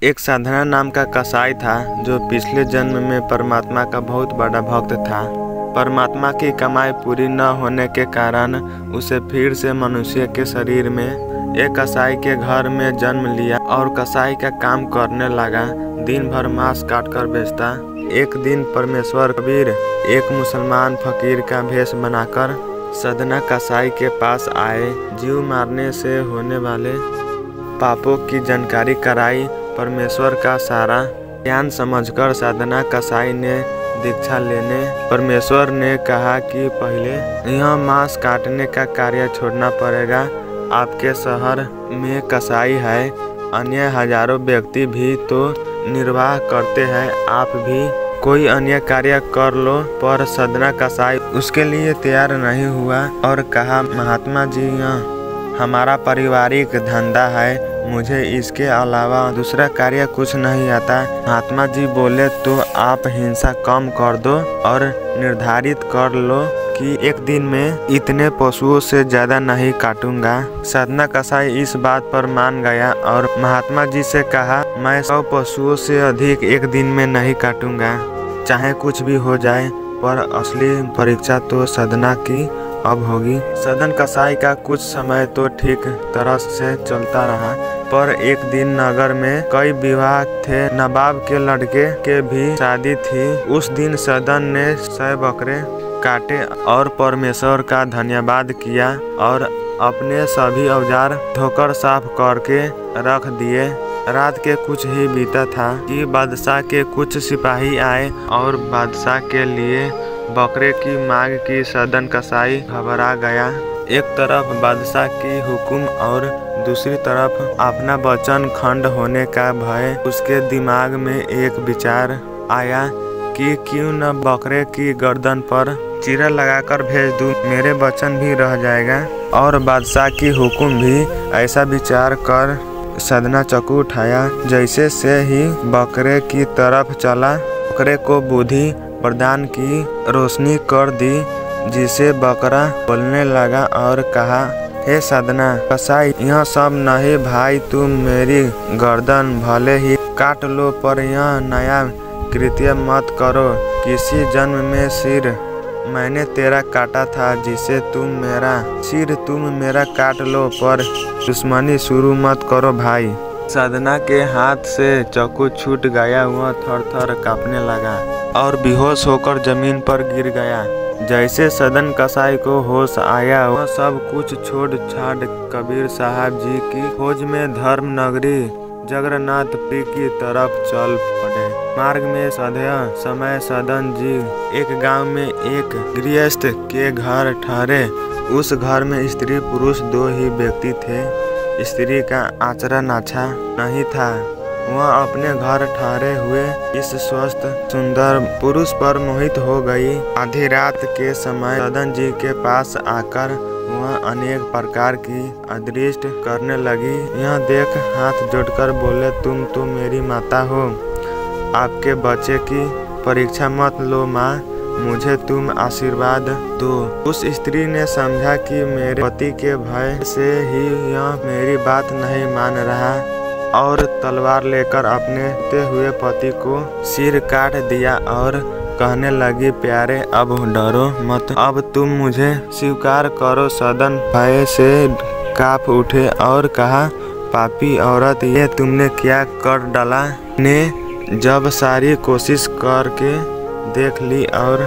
एक साधना नाम का कसाई था जो पिछले जन्म में परमात्मा का बहुत बड़ा भक्त था। परमात्मा की कमाई पूरी न होने के कारण उसे फिर से मनुष्य के शरीर में एक कसाई के घर में जन्म लिया और कसाई का काम करने लगा। दिन भर मांस काटकर बेचता। एक दिन परमेश्वर कबीर एक मुसलमान फकीर का भेष बनाकर सदना कसाई के पास आए। जीव मारने से होने वाले पापों की जानकारी कराई। परमेश्वर का सारा ज्ञान समझकर साधना कसाई ने दीक्षा लेने। परमेश्वर ने कहा कि पहले यह मांस काटने का कार्य छोड़ना पड़ेगा। आपके शहर में कसाई है, अन्य हजारों व्यक्ति भी तो निर्वाह करते हैं, आप भी कोई अन्य कार्य कर लो। पर साधना कसाई उसके लिए तैयार नहीं हुआ और कहा, महात्मा जी यह हमारा पारिवारिक धंधा है, मुझे इसके अलावा दूसरा कार्य कुछ नहीं आता। महात्मा जी बोले, तो आप हिंसा कम कर दो और निर्धारित कर लो कि एक दिन में इतने पशुओं से ज्यादा नहीं काटूंगा। साधना कसाई इस बात पर मान गया और महात्मा जी से कहा, मैं 100 पशुओं से अधिक एक दिन में नहीं काटूंगा, चाहे कुछ भी हो जाए। पर असली परीक्षा तो साधना की अब होगी। साधन कसाई का कुछ समय तो ठीक तरह से चलता रहा, पर एक दिन नगर में कई विवाह थे। नवाब के लड़के के भी शादी थी। उस दिन सदन ने 100 बकरे काटे और परमेश्वर का धन्यवाद किया और अपने सभी औजार धोकर साफ करके रख दिए। रात के कुछ ही बीता था कि बादशाह के कुछ सिपाही आए और बादशाह के लिए बकरे की मांग की। सदन कसाई घबरा गया। एक तरफ बादशाह की हुक्म और दूसरी तरफ अपना वचन खंड होने का भय। उसके दिमाग में एक विचार आया कि क्यों न बकरे की गर्दन पर चीरा लगाकर भेज दूं, मेरे वचन भी रह जाएगा और बादशाह की हुक्म भी। ऐसा विचार कर साधना चाकू उठाया। जैसे से ही बकरे की तरफ चला, बकरे को बुद्धि प्रदान की रोशनी कर दी, जिसे बकरा बोलने लगा और कहा, हे साधना कसाई, यह सब नहीं भाई, तुम मेरी गर्दन भले ही काट लो, पर यह नया कृत्य मत करो। किसी जन्म में सिर मैंने तेरा काटा था, जिसे तुम मेरा काट लो, पर दुश्मनी शुरू मत करो भाई। साधना के हाथ से चाकू छूट गया। वह थर-थर कांपने लगा और बेहोश होकर जमीन पर गिर गया। जैसे सदन कसाई को होश आया, वह सब कुछ छोड़ छाड़ कबीर साहब जी की खोज में धर्म नगरी जगन्नाथपुरी की तरफ चल पड़े। मार्ग में समय सदन जी एक गांव में एक गृहस्थ के घर ठहरे। उस घर में स्त्री पुरुष 2 ही व्यक्ति थे। स्त्री का आचरण अच्छा नहीं था। वह अपने घर ठहरे हुए इस स्वस्थ सुंदर पुरुष पर मोहित हो गई। आधी रात के समय सदन जी के पास आकर वह अनेक प्रकार की अदृष्ट करने लगी। यह देख हाथ जोड़कर बोले, तुम तो मेरी माता हो, आपके बच्चे की परीक्षा मत लो माँ, मुझे तुम आशीर्वाद दो। उस स्त्री ने समझा कि मेरे पति के भय से ही यह मेरी बात नहीं मान रहा और तलवार लेकर अपने ते हुए पति को सिर काट दिया और कहने लगी, प्यारे अब डरो मत, अब तुम मुझे स्वीकार करो। सदन भय से कांप उठे और कहा, पापी औरत, ये तुमने क्या कर डाला? ने जब सारी कोशिश करके देख ली और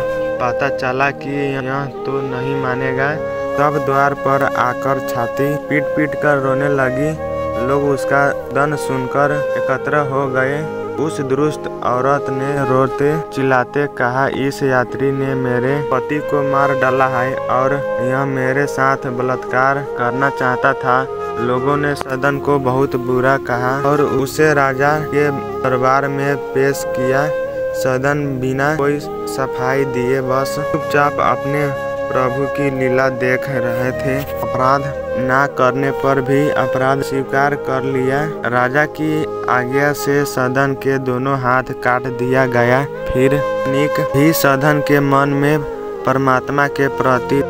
पता चला कि यह तो नहीं मानेगा, तब द्वार पर आकर छाती पीट पीट कर रोने लगी। लोग उसका दन सुनकर एकत्र हो गए। उस दुष्ट औरत ने रोते चिल्लाते कहा, इस यात्री ने मेरे पति को मार डाला है और यह मेरे साथ बलात्कार करना चाहता था। लोगों ने सदन को बहुत बुरा कहा और उसे राजा के दरबार में पेश किया। सदन बिना कोई सफाई दिए बस चुपचाप अपने प्रभु की लीला देख रहे थे। अपराध ना करने पर भी अपराध स्वीकार कर लिया। राजा की आज्ञा से सदन के दोनों हाथ काट दिया गया। फिर निक भी सदन के मन में परमात्मा के प्रति